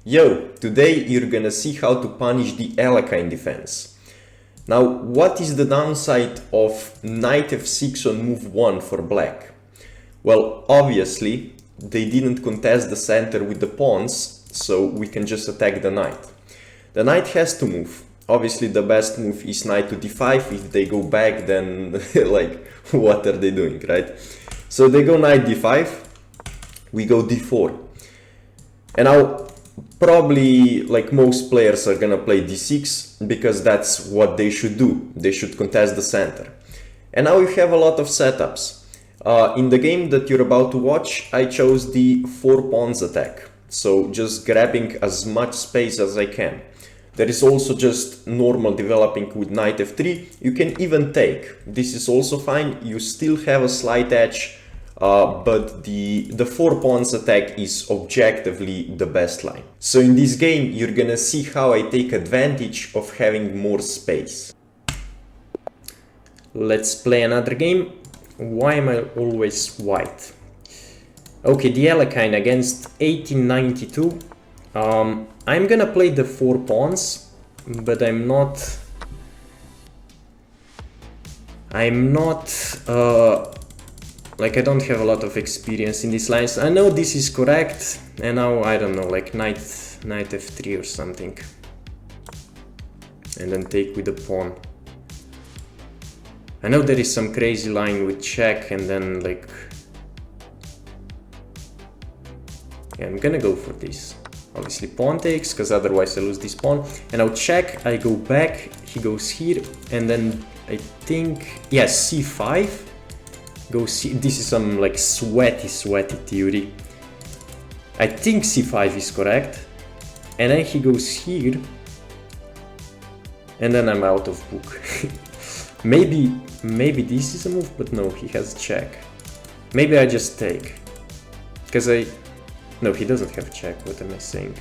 Yo, today you're gonna see how to punish the Alekhine defense. Now, what is the downside of knight f6 on move 1 for black? Well, obviously, they didn't contest the center with the pawns, so we can just attack the knight. The knight has to move. Obviously, the best move is knight to d5. If they go back, then like, what are they doing, right? So they go knight d5, we go d4. And now, probably, like most players are gonna play d6 because that's what they should do. They should contest the center. And now you have a lot of setups. In the game that you're about to watch, I chose the 4 pawns attack. So just grabbing as much space as I can. There is also just normal developing with knight f3. You can even take. This is also fine. You still have a slight edge, but the 4 pawns attack is objectively the best line. So in this game, you're gonna see how I take advantage of having more space. Let's play another game. Why am I always white? Okay, the Alekhine against 1892. I'm gonna play the 4 pawns, but I'm not like I don't have a lot of experience in these lines. I know this is correct, and now I don't know, like knight f3 or something, and then take with the pawn. I know there is some crazy line with check and then like, yeah, I'm gonna go for this. Obviously pawn takes, because otherwise I lose this pawn. And now check, I go back, he goes here, and then I think, yes, c5. Go c, this is some like sweaty theory. I think c5 is correct. And then he goes here. And then I'm out of book. Maybe this is a move, but no, he has check. Maybe I just take. Because no, he doesn't have check, what am I saying?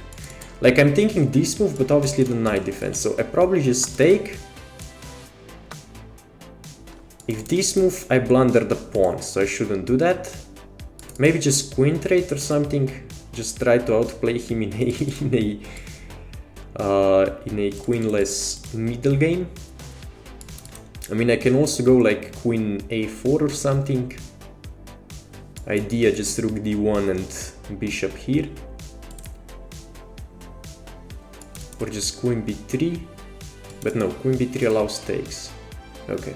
Like, I'm thinking this move, but obviously the knight defense, so I probably just take. If this move, I blunder the pawn, so I shouldn't do that. Maybe just queen trade or something, just try to outplay him in a queenless middle game. I mean, I can also go like queen a4 or something. Idea just rook d1 and bishop here, or just queen b3, but no, queen b3 allows takes. Okay,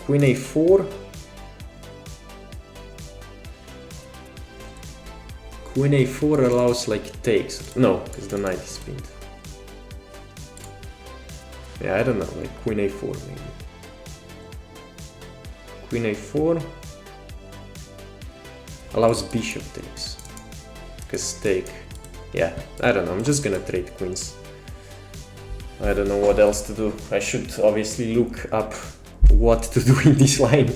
queen a4, queen a4 allows like takes. No, because the knight is pinned. Yeah, I don't know, like queen a4 maybe. Queen a4 allows bishop takes, because take, yeah, I don't know, I'm just gonna trade queens. I don't know what else to do. I should obviously look up what to do in this line.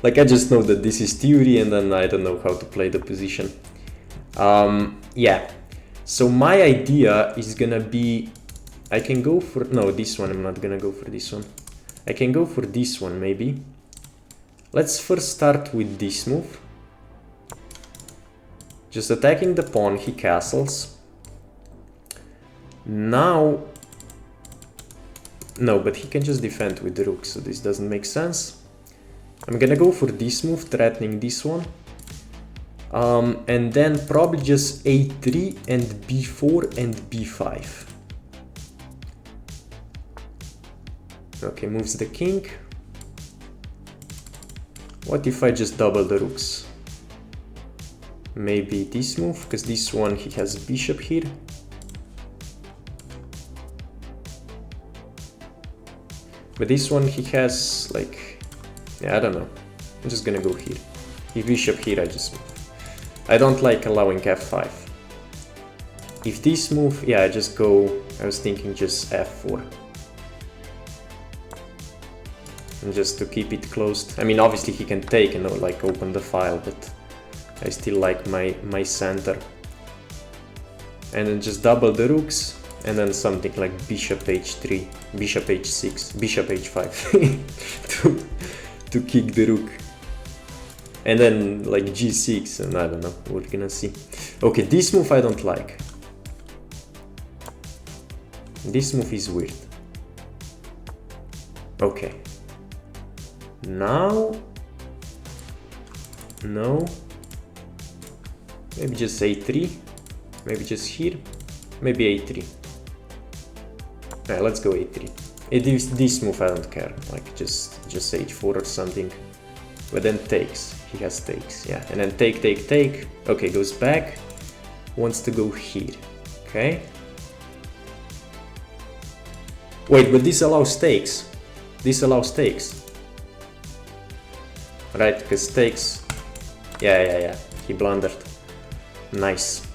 Like, I just know that this is theory and then I don't know how to play the position. Yeah, so my idea is gonna be, I can go for, no, this one, I'm not gonna go for this one. I can go for this one maybe. Let's first start with this move. Just attacking the pawn, he castles. Now, no, but he can just defend with the rook, so this doesn't make sense. I'm gonna go for this move, threatening this one. And then probably just a3 and b4 and b5. Okay, moves the king. What if I just double the rooks? Maybe this move, because this one he has bishop here. But this one he has like, yeah, I don't know. I'm just gonna go here. If bishop here, I just move. I don't like allowing f5. If this move, yeah, I just go, I was thinking just f4. And just to keep it closed. I mean, obviously he can take and like open the file, but I still like my center. And then just double the rooks, and then something like bishop h3, bishop h6, bishop h5 to kick the rook. And then like g6, and I don't know, we're gonna see. Okay, this move I don't like. This move is weird. Okay. Now... No. Maybe just a3. Maybe just here. Maybe a3. Yeah, let's go a3. This move I don't care. Like just h4 or something. But then takes. He has takes. Yeah. And then take. Okay, goes back. Wants to go here. Okay. Wait, but this allows takes. This allows takes. Right, because takes... Yeah. He blundered. Nice.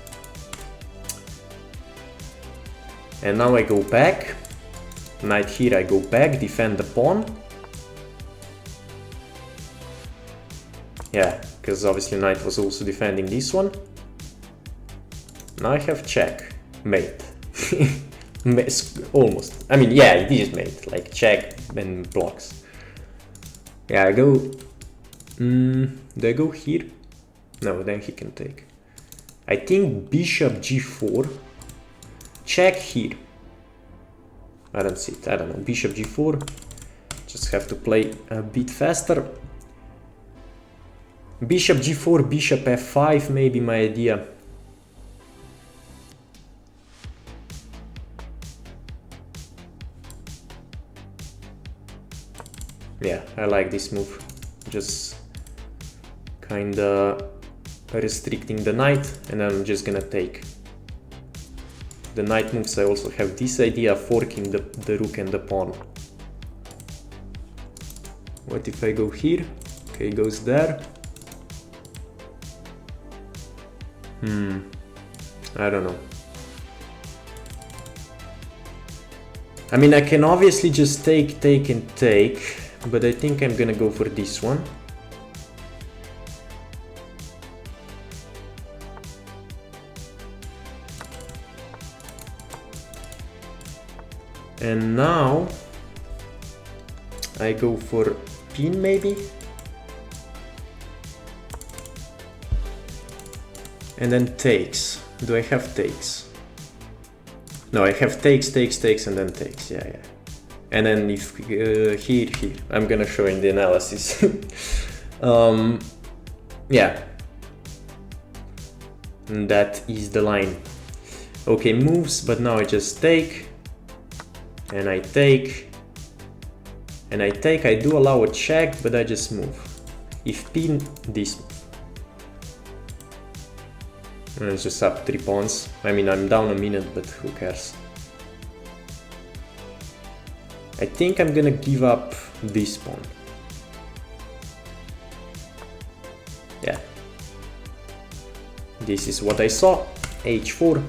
And now I go back. Knight here, I go back, defend the pawn. Yeah, because obviously knight was also defending this one. Now I have check. Mate. Almost. I mean, yeah, it is mate. Like check and blocks. Yeah, I go... do I go here? No, then he can take. I think bishop g4. Check here. I don't see it. I don't know. Bishop g4. Just have to play a bit faster. Bishop g4, bishop f5 may be my idea. Yeah, I like this move. Just kinda restricting the knight, and I'm just gonna take. The knight moves, I also have this idea of forking the rook and the pawn. What if I go here? Okay, goes there. I don't know. I mean, I can obviously just take, but I think I'm gonna go for this one. And now I go for pin maybe. And then takes. Do I have takes? No, I have takes, and then takes. Yeah. And then if here, I'm gonna show in the analysis. Yeah. And that is the line. Okay, moves, but now I just take. And I take. And I take. I do allow a check, but I just move. If pin, this move. And it's just up 3 pawns. I mean, I'm down a minute, but who cares? I think I'm gonna give up this pawn. Yeah. This is what I saw. h4.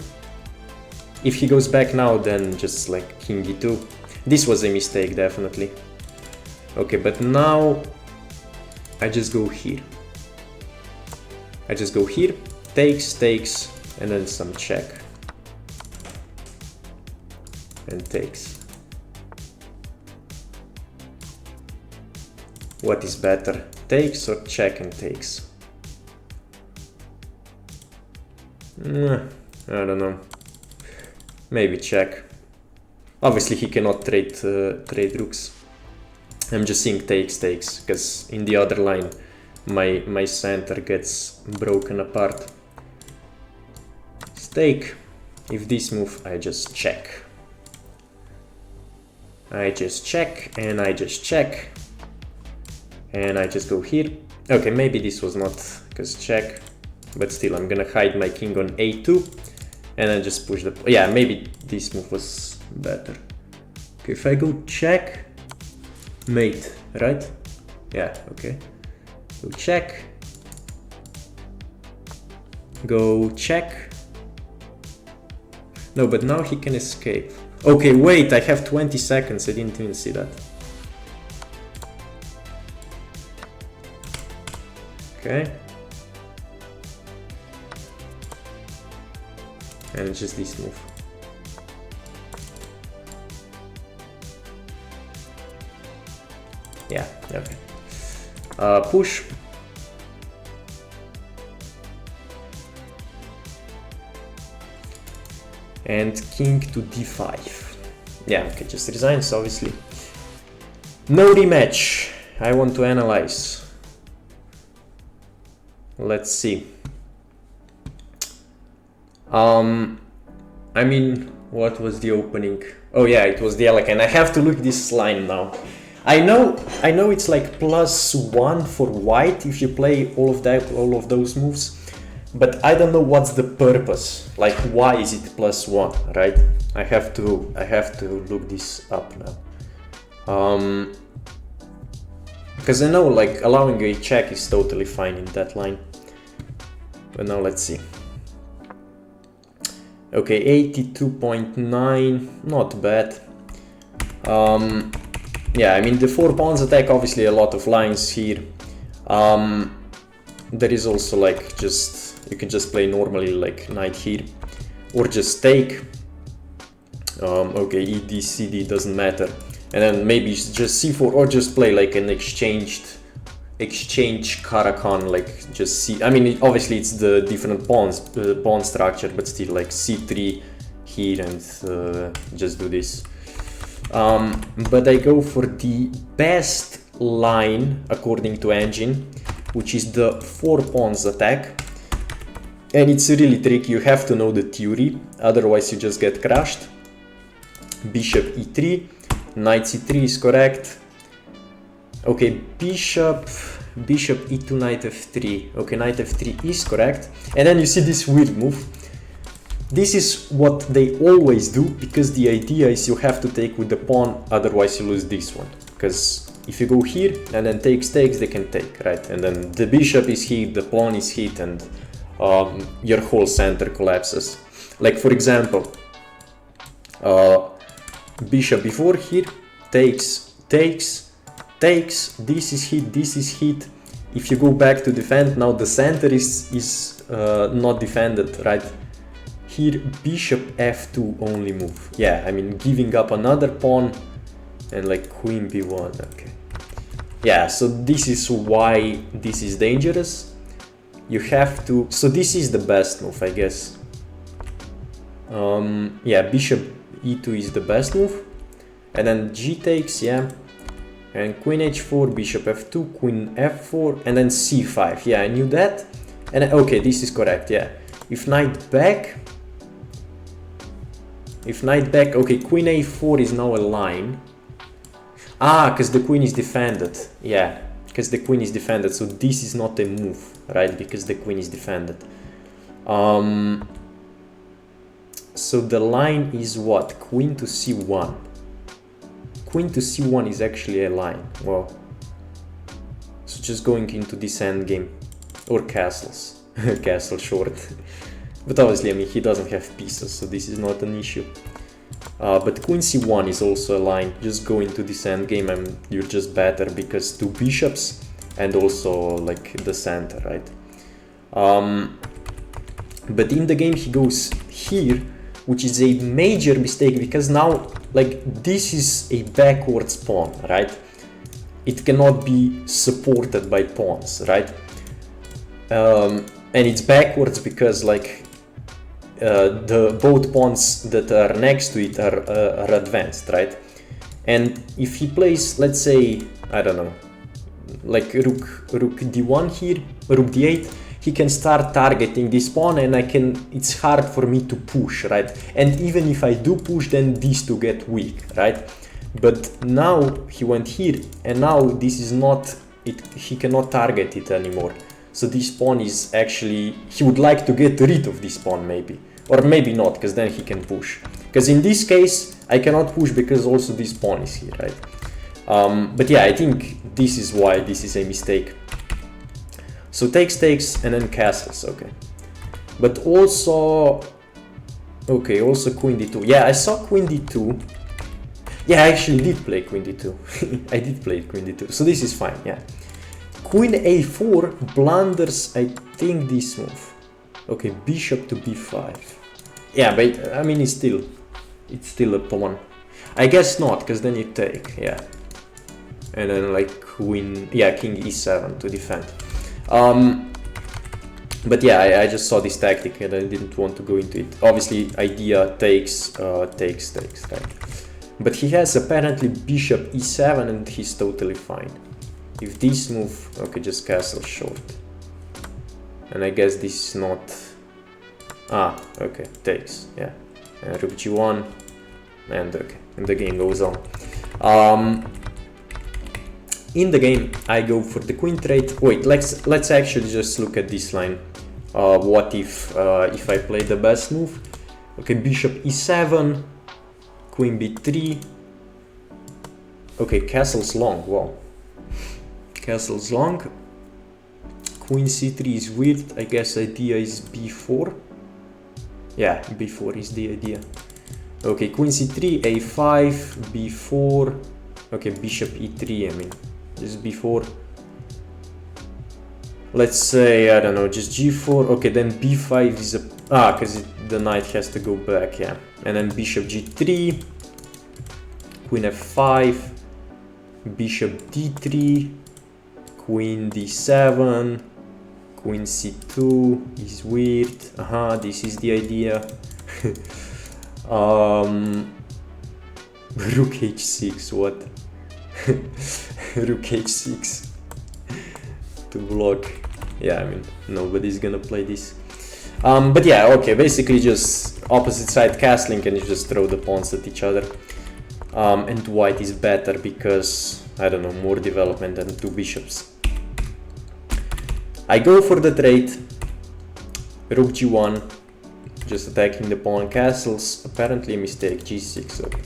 If he goes back now, then just like king e2. This was a mistake, definitely. Okay, but now I just go here. I just go here. Takes, and then some check. And takes. What is better? Takes or check and takes? I don't know. Maybe check. Obviously he cannot trade rooks. I'm just seeing takes, because in the other line my center gets broken apart. Take. If this move, I just check. I just check, and I just check. And I just go here. Okay, maybe this was not, because check. But still, I'm gonna hide my king on a2. And I just push the... Yeah, maybe this move was better. Okay, if I go check... Mate, right? Yeah, okay. Go check. Go check. No, but now he can escape. Okay, wait, I have 20 seconds. I didn't even see that. Okay. And it's just this move. Yeah, okay. Push. and king to d5. Yeah, okay, just resigns, obviously. No rematch. I want to analyze. Let's see. I mean, what was the opening? Oh yeah, it was the Alekhine. I have to look this line now. I know it's like +1 for white if you play all of those moves, but I don't know what's the purpose. Like, why is it +1, right? I have to look this up now. Because I know like allowing a check is totally fine in that line. But now let's see. Okay, 82.9, not bad. Yeah, I mean the 4 pawns attack, obviously a lot of lines here. There is also like you can just play normally like knight here, or just take. Okay, ED, CD doesn't matter, and then maybe just C4 or just play like an exchange Caracan, like just C. I mean, obviously it's the different pawns, pawn structure, but still like C3 here and just do this. But I go for the best line according to engine, which is the 4 pawns attack, and it's really tricky. You have to know the theory, otherwise you just get crushed. Bishop E3, knight C3 is correct. Okay, bishop E2, knight F3. Okay, knight F3 is correct. And then you see this weird move. This is what they always do, because the idea is you have to take with the pawn, otherwise you lose this one. Because if you go here and then takes, they can take, right? And then the bishop is hit, the pawn is hit, and your whole center collapses. Like for example, bishop before here, takes, this is hit. If you go back to defend, now the center is not defended, right? Here, bishop f2 only move. Yeah, I mean, giving up another pawn and like queen b1, okay. Yeah, so this is why this is dangerous. You have to, so this is the best move, I guess. Yeah, bishop e2 is the best move. And then g takes, yeah. And queen h4, bishop f2, queen f4, and then c5. Yeah, I knew that. And okay, this is correct, yeah. If knight back, okay, queen a4 is now a line. Ah, because the queen is defended. Yeah, because the queen is defended, so this is not a move, right? Because the queen is defended. So the line is what? Queen to c1. Queen to c1 is actually a line. Well, so just going into this endgame, or castles. Castle short. But obviously, I mean, he doesn't have pieces, so this is not an issue. But queen c1 is also a line. Just go into this endgame and you're just better because 2 bishops and also like the center, right? But in the game he goes here, which is a major mistake because now like this is a backwards pawn, right? It cannot be supported by pawns, right? And it's backwards because like the both pawns that are next to it are advanced, right? And if he plays, let's say, I don't know, like rook d1 here, rook d8, he can start targeting this pawn and it's hard for me to push, right? And even if I do push, then these two get weak, right? But now he went here and now this is not, he cannot target it anymore. So this pawn is actually, he would like to get rid of this pawn maybe. Or maybe not, because then he can push. Because in this case, I cannot push because also this pawn is here, right? But yeah, I think this is why this is a mistake. So takes, and then castles, okay. But also, okay, also queen d2. Yeah, I saw queen d2. Yeah, I actually did play queen d2. I did play queen d2, so this is fine, yeah. Queen a4 blunders, I think, this move. Okay, bishop to b5. Yeah, but I mean, it's still a pawn. I guess not, because then you take, yeah. And then like queen, yeah, king e7 to defend. But yeah, I just saw this tactic and I didn't want to go into it. Obviously, idea takes, right? But he has apparently bishop e7 and he's totally fine. If this move, okay, just castle short. And I guess this is not... Ah, okay, takes, yeah. And rook g1, and okay, and the game goes on. In the game, I go for the queen trade. Wait, let's actually just look at this line. What if I play the best move? Okay, bishop e7, queen b3. Okay, castle's long, wow. Castle's long. Queen c3 is weird. I guess idea is b4. Yeah, b4 is the idea. Okay, queen c3, a5, b4. Okay, bishop e3, I mean, just b4. Let's say, I don't know, just g4. Okay, then b5 is a... Ah, because the knight has to go back, yeah. And then bishop g3, queen f5, bishop d3, queen d7, queen c2 is weird. Aha, this is the idea. Rook h6, what? Rook h6 to block. Yeah, I mean, nobody's gonna play this. But yeah, okay, basically just opposite side castling and you just throw the pawns at each other. And white is better because, I don't know, more development than two bishops. I go for the trade, rook g1, just attacking the pawn castles, apparently a mistake, g6, okay.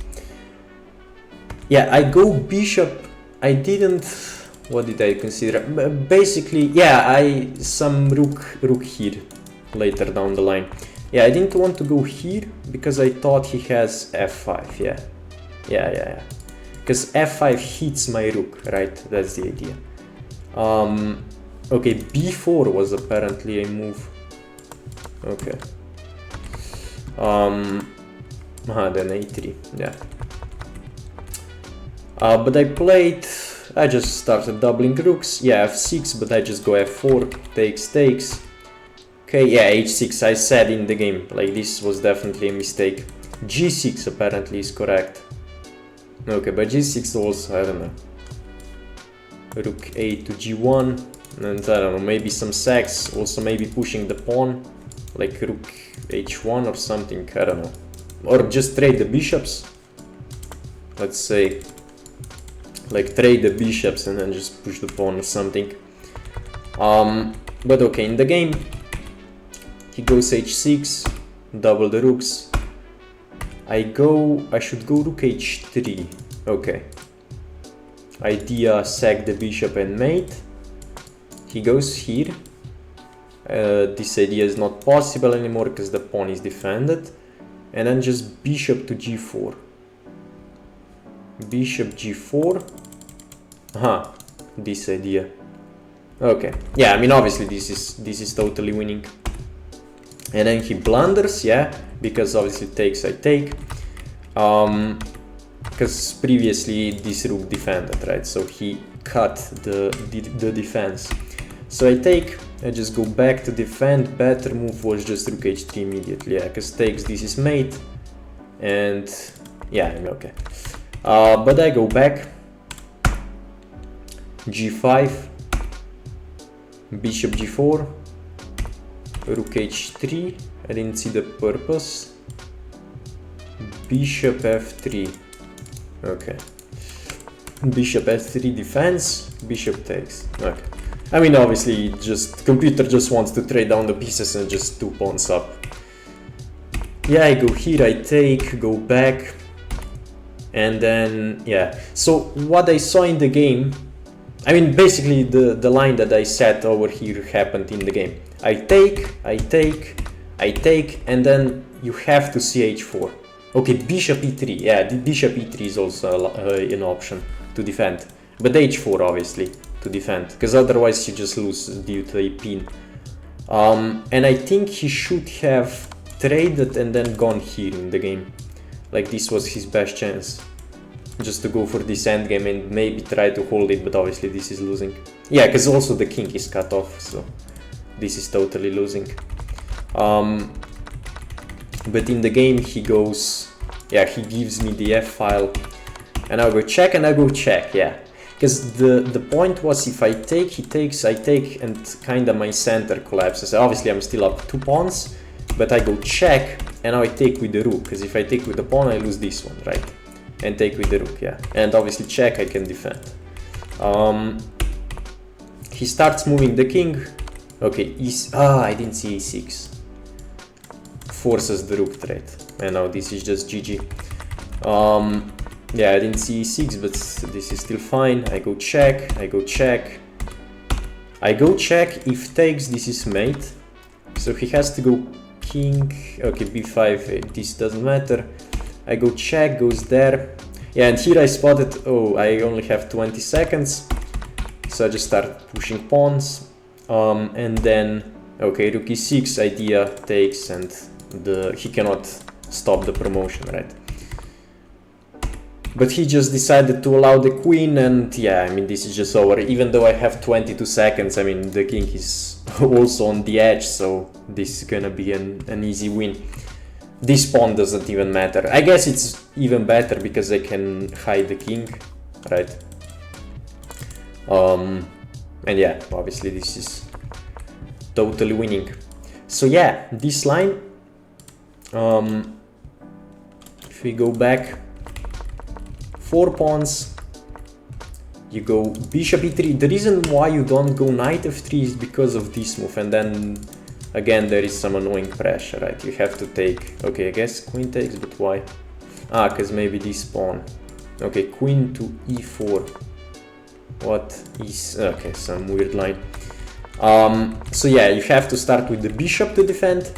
Yeah, I go bishop, I didn't, what did I consider? Basically, yeah, some rook here later down the line. Yeah, I didn't want to go here because I thought he has f5, yeah. Yeah. Because f5 hits my rook, right? That's the idea. Okay, b4 was apparently a move. Okay. Then a3, yeah. But I just started doubling rooks. Yeah, f6, but I just go f4, takes. Okay, yeah, h6, I said in the game, like this was definitely a mistake. g6 apparently is correct. Okay, but g6 also, I don't know. Rook a to g1, and I don't know, maybe some sacks, also maybe pushing the pawn, like rook h1 or something, I don't know. Or just trade the bishops. Let's say, like trade the bishops and then just push the pawn or something. But okay, in the game, he goes h6, double the rooks. I should go rook h3, okay. Idea, sack the bishop and mate. He goes here. This idea is not possible anymore because the pawn is defended. And then just bishop to g4. Bishop g4. Aha, this idea. Okay, yeah, I mean obviously this is totally winning. And then he blunders, yeah, because obviously takes, I take. Because previously this rook defended, right? So he cut the defense. So I take, I just go back to defend. Better move was just rook h3 immediately, yeah, because takes, this is mate. And yeah, I mean, okay. But I go back. g5, bishop g4, rook h3, I didn't see the purpose. Bishop f3, okay. Bishop f3 defense, bishop takes, okay. I mean obviously just computer just wants to trade down the pieces and just two pawns up. Yeah, I go here, I take, go back, and then yeah. So what I saw in the game, I mean basically the line that I set over here happened in the game. I take, and then you have to ch4. Okay, bishop e3, yeah, the bishop e3 is also an option to defend, but h4 obviously to defend, because otherwise you just lose due to a pin. And I think he should have traded and then gone here in the game, like this was his best chance, just to go for this endgame and maybe try to hold it, but obviously this is losing. Yeah, because also the king is cut off, so this is totally losing. But in the game he goes, yeah, he gives me the F file, and I'll go check, and I go check, yeah. Because the point was, if I take, he takes, I take, and kinda my center collapses. Obviously I'm still up 2 pawns, but I go check, and now I take with the rook, because if I take with the pawn I lose this one, right? And take with the rook, yeah. And obviously check, I can defend. He starts moving the king. Okay, I didn't see e6. Forces the rook trade. And now this is just GG. Yeah, I didn't see e6, but this is still fine. I go check, I go check. I go check, if takes, this is mate. So he has to go king, okay, b5, this doesn't matter. I go check, goes there. Yeah, and here I spotted, oh, I only have 20 seconds. So I just start pushing pawns. And then, okay, rook e6, idea takes, and he cannot stop the promotion, right? But he just decided to allow the queen, and yeah, I mean, this is just over. Even though I have 22 seconds, I mean, the king is also on the edge, so this is gonna be an easy win. This pawn doesn't even matter. I guess it's even better because I can hide the king, right? And yeah, obviously this is totally winning. So yeah, this line, if we go back, 4 pawns, you go bishop e3. The reason why you don't go knight f3 is because of this move, and then again there is some annoying pressure, right? You have to take, okay, I guess queen takes, but why? Ah, because maybe this pawn. Okay, queen to e4. What is, okay, some weird line. So yeah, you have to start with the bishop to defend,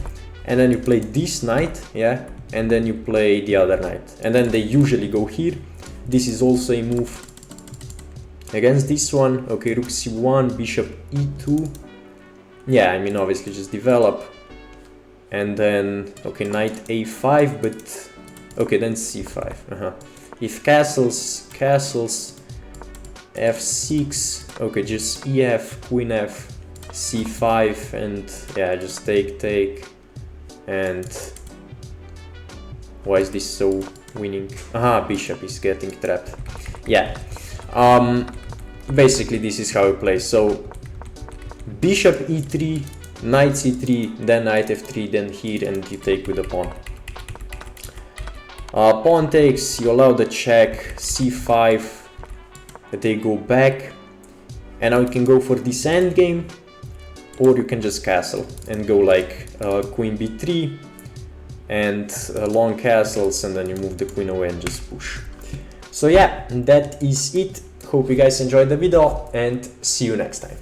and then you play this knight, yeah, and then you play the other knight, and then they usually go here. This is also a move against this one. Okay, rook c1, bishop e2. Yeah, I mean, obviously just develop. And then, okay, knight a5, but okay, then c5. If castles, f6, okay, just ef, queen f, c5, and yeah, just take, and why is this so winning? Aha, bishop is getting trapped. Yeah, basically this is how it plays. So bishop e3, knight c3, then knight f3, then here, and you take with the pawn. Pawn takes, you allow the check, c5, they go back, and now you can go for this endgame, or you can just castle and go like queen b3 and long castles, and then you move the queen away and just push. So yeah, that is it. Hope you guys enjoyed the video, and see you next time.